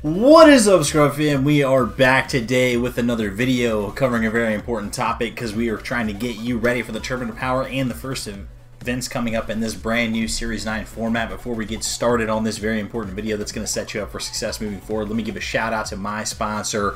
What is up, Scrub fam? We are back today with another video covering a very important topic because we are trying to get you ready for the Tournament of Power and the first events coming up in this brand new Series 9 format. Before we get started on this very important video that's going to set you up for success moving forward, let me give a shout out to my sponsor,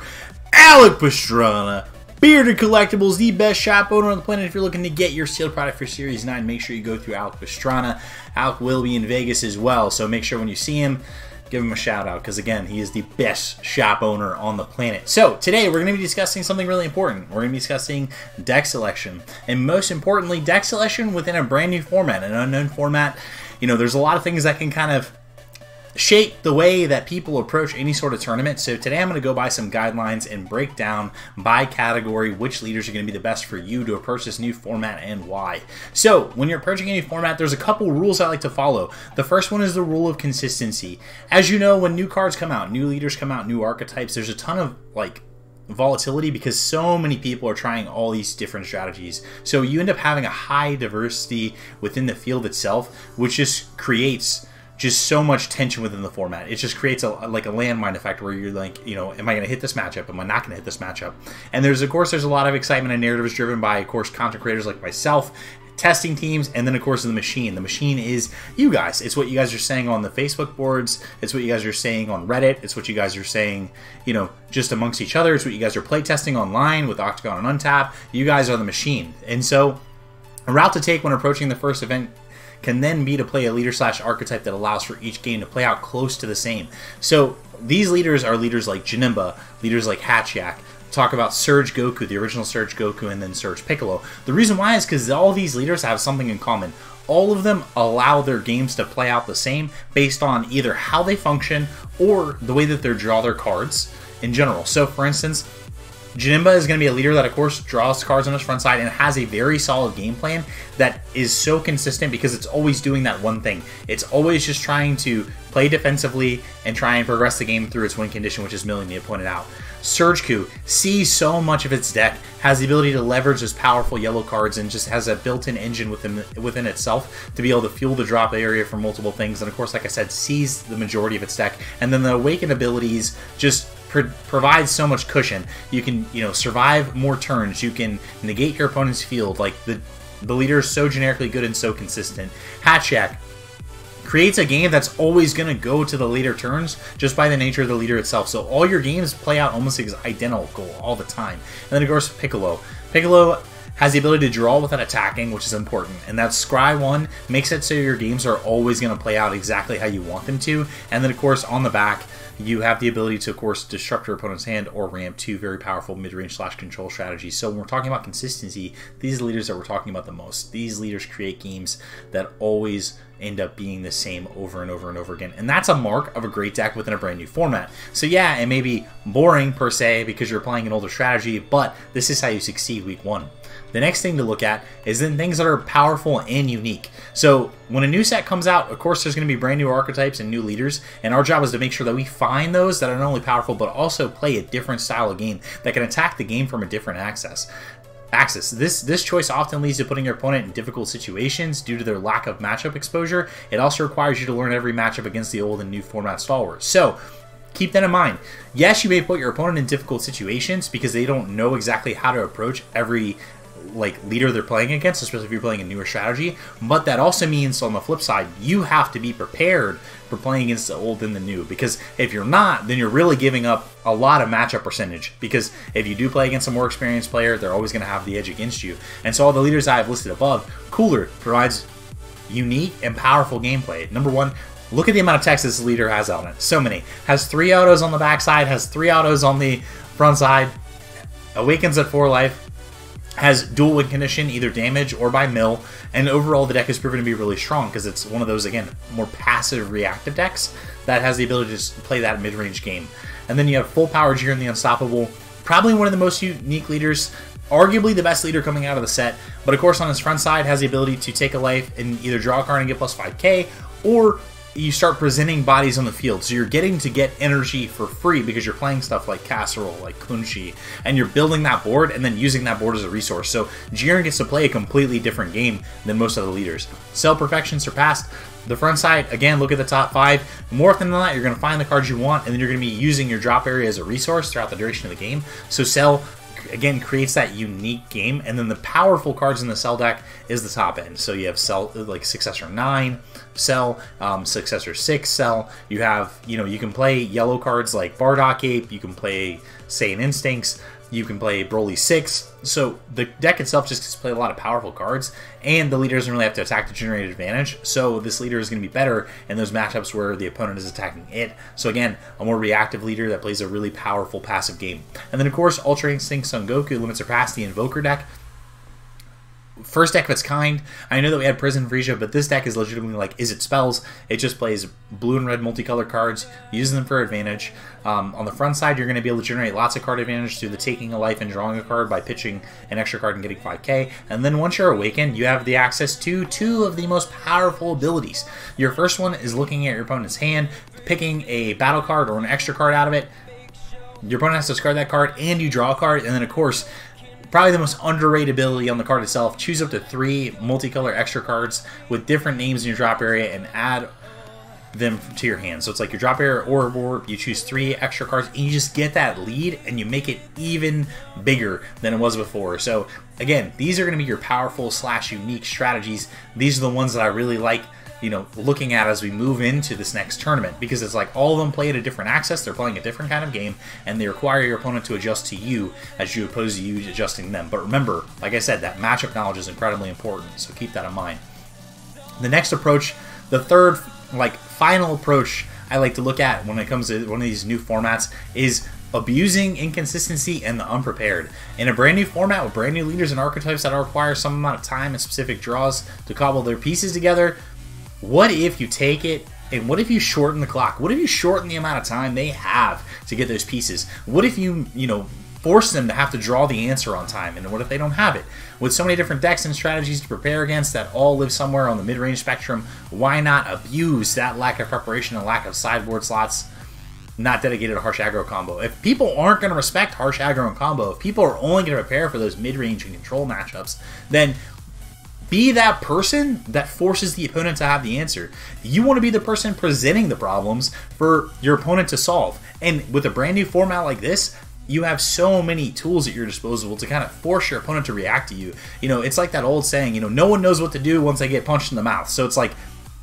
Alec Pastrana. Bearded Collectibles, the best shop owner on the planet. If you're looking to get your sealed product for Series 9, make sure you go through Alec Pastrana. Alec will be in Vegas as well, so make sure when you see him, give him a shout out, because again, he is the best shop owner on the planet. So today we're going to be discussing something really important. We're going to be discussing deck selection, and most importantly, deck selection within a brand new format, an unknown format. You know, there's a lot of things that can kind of shape the way that people approach any sort of tournament. So today I'm going to go by some guidelines and break down by category which leaders are going to be the best for you to approach this new format and why. So when you're approaching any format, there's a couple rules I like to follow. The first one is the rule of consistency. As you know, when new cards come out, new leaders come out, new archetypes, there's a ton of volatility because so many people are trying all these different strategies. So you end up having a high diversity within the field itself, which just creates so much tension within the format. It just creates a landmine effect where you're like, you know, am I going to hit this matchup? Am I not going to hit this matchup? And there's a lot of excitement and narratives driven by, of course, content creators like myself, testing teams, and then, of course, the machine. The machine is you guys. It's what you guys are saying on the Facebook boards. It's what you guys are saying on Reddit. It's what you guys are saying, you know, just amongst each other. It's what you guys are playtesting online with Octagon and Untap. You guys are the machine. And so a route to take when approaching the first event can then be to play a leader/archetype that allows for each game to play out close to the same. So these leaders are leaders like Janemba, leaders like Hatchiyak. Talk about Surge Goku, the original Surge Goku, and then Surge Piccolo. The reason why is because all these leaders have something in common. All of them allow their games to play out the same based on either how they function or the way that they draw their cards in general. So for instance, Janemba is going to be a leader that, of course, draws cards on his front side and has a very solid game plan that is so consistent because it's always doing that one thing. It's always just trying to play defensively and try and progress the game through its win condition, which is milling the opponent out. Surge Q sees so much of its deck, has the ability to leverage those powerful yellow cards, and just has a built-in engine within itself to be able to fuel the drop area for multiple things. And of course, like I said, sees the majority of its deck. And then the Awakened abilities just provide so much cushion. You can, you know, survive more turns. You can negate your opponent's field. Like the leader is so generically good and so consistent. Hatchiyak creates a game that's always going to go to the later turns just by the nature of the leader itself. So all your games play out almost identical all the time. And then of course Piccolo. Piccolo has the ability to draw without attacking, which is important. And that Scry 1 makes it so your games are always going to play out exactly how you want them to. And then of course on the back, you have the ability to, of course, disrupt your opponent's hand or ramp two very powerful mid-range/control strategies. So when we're talking about consistency, these leaders that we're talking about the most, these leaders create games that always end up being the same over and over and over again. And that's a mark of a great deck within a brand new format. So yeah, it may be boring per se because you're playing an older strategy, but this is how you succeed week one. The next thing to look at is then things that are powerful and unique. So when a new set comes out, of course, there's going to be brand new archetypes and new leaders, and our job is to make sure that we find those that are not only powerful, but also play a different style of game that can attack the game from a different axis. This choice often leads to putting your opponent in difficult situations due to their lack of matchup exposure. It also requires you to learn every matchup against the old and new format stalwarts. So keep that in mind. Yes, you may put your opponent in difficult situations because they don't know exactly how to approach every leader they're playing against, especially if you're playing a newer strategy. But that also means, on the flip side, you have to be prepared for playing against the old and the new, because if you're not, then you're really giving up a lot of matchup percentage, because if you do play against a more experienced player, they're always going to have the edge against you. And so all the leaders I have listed above, Cooler provides unique and powerful gameplay. Number one, look at the amount of text this leader has on it. So many. Has 3 autos on the back side, has 3 autos on the front side, awakens at 4 life, has dual win condition, either damage or by mill, and overall the deck is proven to be really strong because it's one of those, again, more passive reactive decks that has the ability to just play that mid-range game. And then you have full power Jiren the Unstoppable, probably one of the most unique leaders, arguably the best leader coming out of the set, but of course on his front side has the ability to take a life and either draw a card and get plus 5k, or you start presenting bodies on the field. So you're getting to get energy for free because you're playing stuff like Casserole, like Kunshi, and you're building that board and then using that board as a resource. So Jiren gets to play a completely different game than most of the leaders. Cell Perfection surpassed. The front side, again, look at the top 5. More often than not, you're going to find the cards you want, and then you're going to be using your drop area as a resource throughout the duration of the game. So Cell, again, creates that unique game, and then the powerful cards in the Cell deck is the top end. So you have Cell, like Successor 9, Cell, Successor 6, Cell. You have, you can play yellow cards like Bardock Ape, you can play Saiyan Instincts, you can play Broly 6. So the deck itself just gets to play a lot of powerful cards, and the leader doesn't really have to attack to generate advantage. So this leader is going to be better in those matchups where the opponent is attacking it. So again, a more reactive leader that plays a really powerful passive game. And then of course, Ultra Instinct Son Goku limits or past the Invoker deck. First deck of its kind. I know that we had Prison Frisia, but this deck is legitimately like, is it spells? It just plays blue and red multicolored cards, using them for advantage. On the front side, you're going to be able to generate lots of card advantage through the taking a life and drawing a card by pitching an extra card and getting 5k. And then once you're awakened, you have the access to 2 of the most powerful abilities. Your first one is looking at your opponent's hand, picking a battle card or an extra card out of it. Your opponent has to discard that card, and you draw a card, and then of course, probably the most underrated ability on the card itself, choose up to 3 multicolor extra cards with different names in your drop area and add them to your hand. So it's like your drop area or board, you choose 3 extra cards, and you just get that lead, and you make it even bigger than it was before. So again, these are going to be your powerful / unique strategies. These are the ones that I really like, looking at as we move into this next tournament, because it's like all of them play at a different access, they're playing a different kind of game, and they require your opponent to adjust to you as you opposed to you adjusting them. But remember, like I said, that matchup knowledge is incredibly important, so keep that in mind. The next approach, the third, final approach I like to look at when it comes to one of these new formats is abusing inconsistency and the unprepared. In a brand new format with brand new leaders and archetypes that require some amount of time and specific draws to cobble their pieces together, what if you take it and what if you shorten the clock? What if you shorten the amount of time they have to get those pieces? What if you, force them to have to draw the answer on time? And what if they don't have it? With so many different decks and strategies to prepare against that all live somewhere on the mid-range spectrum, why not abuse that lack of preparation and lack of sideboard slots not dedicated to harsh aggro combo? If people aren't going to respect harsh aggro and combo, if people are only going to prepare for those mid-range and control matchups, then be that person that forces the opponent to have the answer. You want to be the person presenting the problems for your opponent to solve. And with a brand new format like this, you have so many tools at your disposal to kind of force your opponent to react to you. It's like that old saying, no one knows what to do once they get punched in the mouth. So it's like,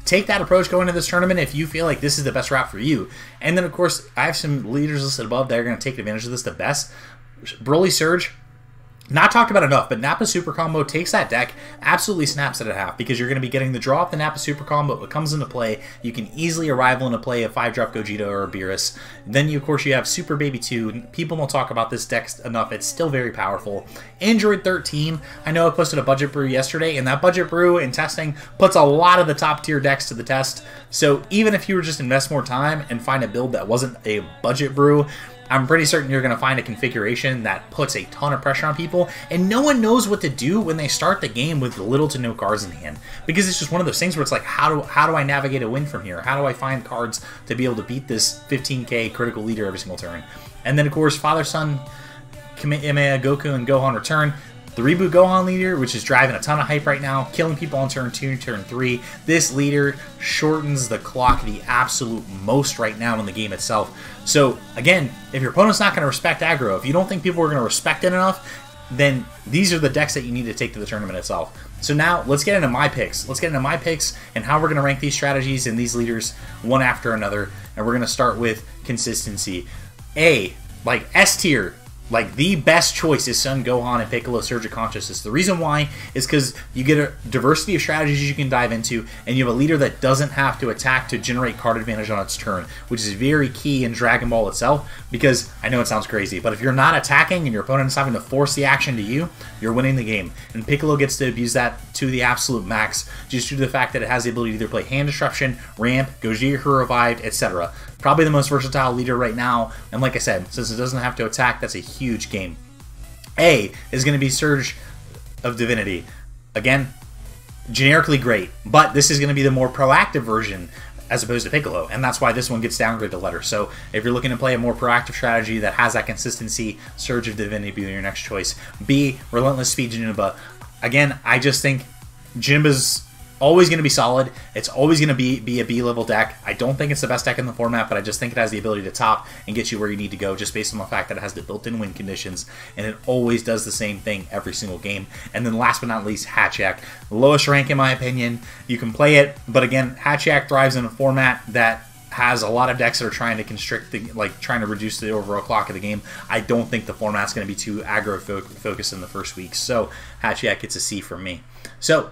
take that approach going into this tournament if you feel like this is the best route for you. And then, of course, I have some leaders listed above that are going to take advantage of this the best. Broly Surge, not talked about enough, but Nappa Super Combo takes that deck, absolutely snaps it at half, because you're going to be getting the draw off the Nappa Super Combo. It comes into play. You can easily arrival into play a 5-drop Gogeta or a Beerus. Then, of course, you have Super Baby 2. People don't talk about this deck enough. It's still very powerful. Android 13. I know I posted a budget brew yesterday, and that budget brew in testing puts a lot of the top-tier decks to the test. So even if you were just invest more time and find a build that wasn't a budget brew, I'm pretty certain you're going to find a configuration that puts a ton of pressure on people, and no one knows what to do when they start the game with little to no cards in hand, because it's just one of those things where it's like, how do I navigate a win from here? How do I find cards to be able to beat this 15k critical leader every single turn? And then, of course, Father, Son, Kamehameha, Goku, and Gohan return. The Reboot Gohan leader, which is driving a ton of hype right now, killing people on turn 2, turn 3. This leader shortens the clock the absolute most right now in the game itself. So, again, if your opponent's not going to respect aggro, if you don't think people are going to respect it enough, then these are the decks that you need to take to the tournament itself. So now, let's get into my picks. Let's get into my picks and how we're going to rank these strategies and these leaders one after another. And we're going to start with consistency. S tier. Like, the best choice is Son Gohan and Piccolo Surge of Consciousness. The reason why is because you get a diversity of strategies you can dive into, and you have a leader that doesn't have to attack to generate card advantage on its turn, which is very key in Dragon Ball itself, because I know it sounds crazy, but if you're not attacking and your opponent is having to force the action to you, you're winning the game. And Piccolo gets to abuse that to the absolute max, just due to the fact that it has the ability to either play Hand Disruption, Ramp, Gogeta Revived, etc. Probably the most versatile leader right now, and like I said, since it doesn't have to attack, that's a huge game. A is going to be Surge of Divinity. Again, generically great, but this is going to be the more proactive version. as opposed to Piccolo, and that's why this one gets downgraded to letter. So if you're looking to play a more proactive strategy that has that consistency, Surge of Divinity be your next choice. B, Relentless Speed Janemba. Again, I just think Janemba's always going to be solid. It's always going to be a B-level deck. I don't think it's the best deck in the format, but I just think it has the ability to top and get you where you need to go just based on the fact that it has the built-in win conditions, and it always does the same thing every single game. And then last but not least, Hatchak. Lowest rank in my opinion. You can play it, but again, Hatchak thrives in a format that has a lot of decks that are trying to constrict, trying to reduce the overall clock of the game. I don't think the format's going to be too aggro focused in the first week, so Hatchak gets a C from me. So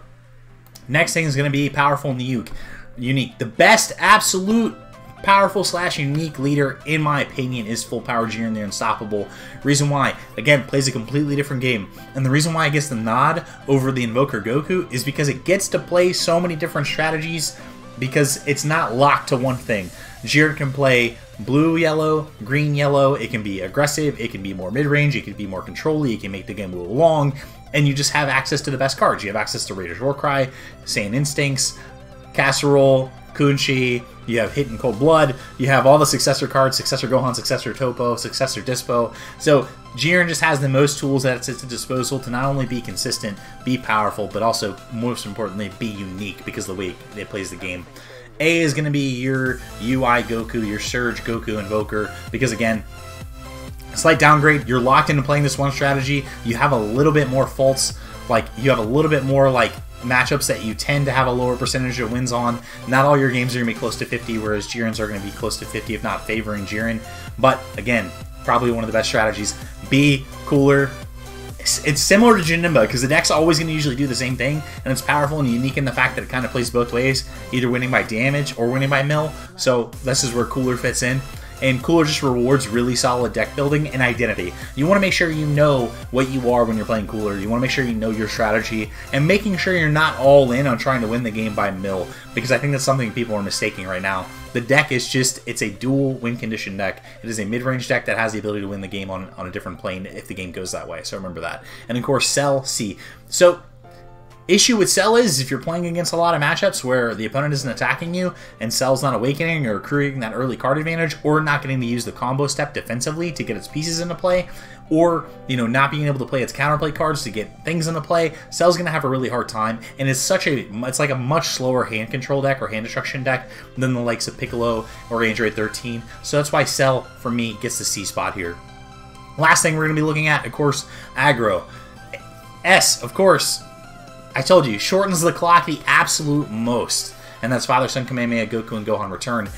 next thing is going to be powerful and unique. The best absolute powerful / unique leader, in my opinion, is Full Power Jiren, the Unstoppable. Reason why, again, plays a completely different game. And the reason why it gets the nod over the Invoker Goku is because it gets to play so many different strategies because it's not locked to one thing. Jiren can play blue, yellow, green, yellow. It can be aggressive. It can be more mid-range. It can be more control-y. It can make the game move along. And you just have access to the best cards. You have access to Raider's Warcry, Saiyan Instincts, Casserole, Kunchi, you have Hit in Cold Blood, you have all the Successor cards, Successor Gohan, Successor Topo, Successor Dispo. So Jiren just has the most tools at its disposal to not only be consistent, be powerful, but also, most importantly, be unique because of the way it plays the game. A is going to be your UI Goku, your Surge Goku Invoker, because again, slight downgrade, you're locked into playing this one strategy, you have a little bit more faults, you have a little bit more matchups that you tend to have a lower percentage of wins on. Not all your games are going to be close to 50, whereas Jiren's are going to be close to 50, if not favoring Jiren. But again, probably one of the best strategies. B, cooler. It's similar to Janemba because the deck's always going to usually do the same thing, and it's powerful and unique in the fact that it kind of plays both ways, either winning by damage or winning by mill. So this is where cooler fits in. And Cooler just rewards really solid deck building and identity. You want to make sure you know what you are when you're playing Cooler. You want to make sure you know your strategy and making sure you're not all in on trying to win the game by mill, because I think that's something people are mistaking right now. The deck is just, it's a dual win condition deck. It is a mid-range deck that has the ability to win the game on a different plane if the game goes that way. So remember that. And of course, Cell, C. So issue with Cell is if you're playing against a lot of matchups where the opponent isn't attacking you and Cell's not awakening or creating that early card advantage, or not getting to use the combo step defensively to get its pieces into play, or not being able to play its counterplay cards to get things into play, Cell's gonna have a really hard time. And it's like a much slower hand control deck or hand destruction deck than the likes of Piccolo or Android 13. So that's why Cell for me gets the C spot here. Last thing we're gonna be looking at, of course, aggro. S, of course. I told you, shortens the clock the absolute most. And that's Father, Son, Kamehameha, Goku, and Gohan return.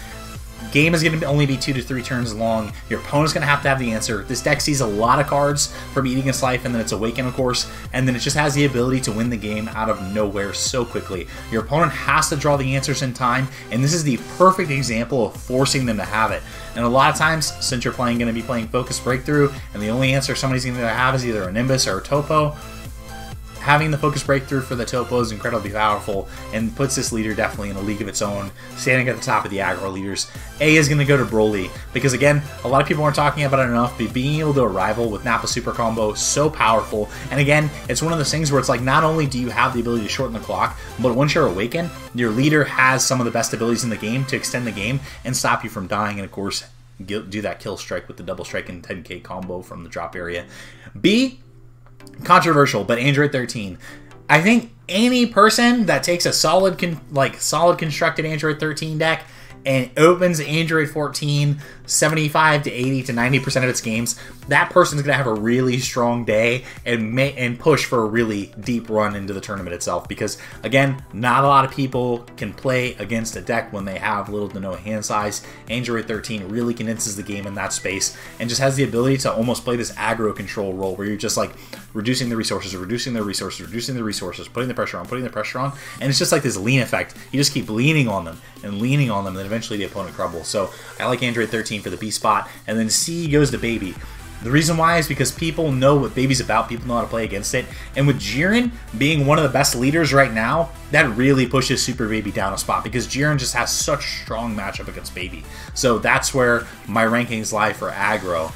Game is going to only be 2 to 3 turns long. Your opponent's going to have the answer. This deck sees a lot of cards from eating its life, and then it's Awaken, of course, and then it just has the ability to win the game out of nowhere so quickly. Your opponent has to draw the answers in time, and this is the perfect example of forcing them to have it. And a lot of times, since you're going to be playing Focus Breakthrough, and the only answer somebody's going to have is either a Nimbus or a Topo, having the Focus Breakthrough for the Topo is incredibly powerful and puts this leader definitely in a league of its own, standing at the top of the aggro leaders. A is going to go to Broly because, again, a lot of people aren't talking about it enough, but being able to rival with Nappa Super Combo, so powerful. And again, it's one of those things where it's like, not only do you have the ability to shorten the clock, but once you're Awakened, your leader has some of the best abilities in the game to extend the game and stop you from dying, and of course, do that kill strike with the double strike and 10k combo from the drop area. B, controversial, but Android 13. I think any person that takes a solid constructed Android 13 deck and opens Android 14 75 to 80 to 90% of its games, that person's going to have a really strong day and push for a really deep run into the tournament itself. Because, again, not a lot of people can play against a deck when they have little to no hand size. Android 13 really condenses the game in that space and just has the ability to almost play this aggro control role where you're just like reducing the resources, putting the pressure on, and it's just like this lean effect. You just keep leaning on them, and then eventually the opponent crumbles. So I like Android 13 for the B spot, and then C goes to Baby. The reason why is because people know what Baby's about, people know how to play against it, and with Jiren being one of the best leaders right now, that really pushes Super Baby down a spot because Jiren just has such strong matchup against Baby. So that's where my rankings lie for aggro.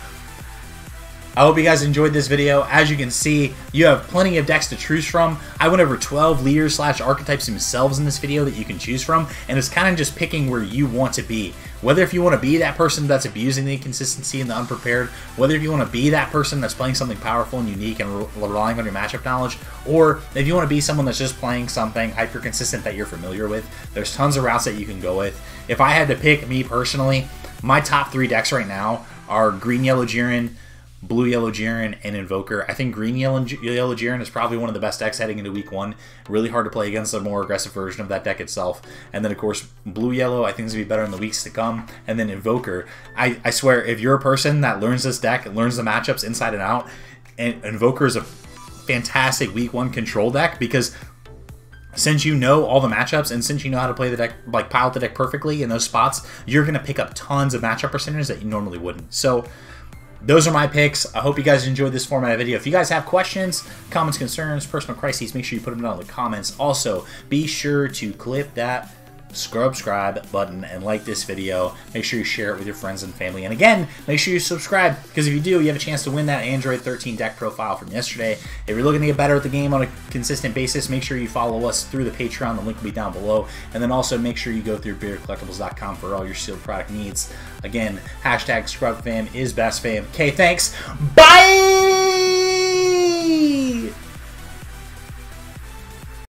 I hope you guys enjoyed this video. As you can see, you have plenty of decks to choose from. I went over 12 leaders / archetypes themselves in this video that you can choose from, and it's kind of just picking where you want to be. Whether if you want to be that person that's abusing the inconsistency and the unprepared, whether if you want to be that person that's playing something powerful and unique and relying on your matchup knowledge, or if you want to be someone that's just playing something hyper-consistent that you're familiar with, there's tons of routes that you can go with. If I had to pick me personally, my top 3 decks right now are Green Yellow Jiren, Blue Yellow Jiren, and Invoker. I think Green Yellow Jiren is probably one of the best decks heading into week 1. Really hard to play against a more aggressive version of that deck itself. And then of course Blue Yellow I think is going to be better in the weeks to come. And then Invoker. I swear, if you're a person that learns this deck, learns the matchups inside and out, and Invoker is a fantastic week 1 control deck, because since you know all the matchups and since you know how to play the deck, like pilot the deck perfectly in those spots, you're going to pick up tons of matchup percentages that you normally wouldn't. So those are my picks. I hope you guys enjoyed this format of video. If you guys have questions, comments, concerns, personal crises, make sure you put them down in the comments. Also, be sure to click that subscribe button and like this video. Make sure you share it with your friends and family. And again, make sure you subscribe, because if you do, you have a chance to win that Android 13 deck profile from yesterday. If you're looking to get better at the game on a consistent basis, make sure you follow us through the Patreon. The link will be down below. And then also make sure you go through beardcollectibles.com for all your sealed product needs. Again, hashtag ScrubFam is best fam. Okay, thanks. Bye!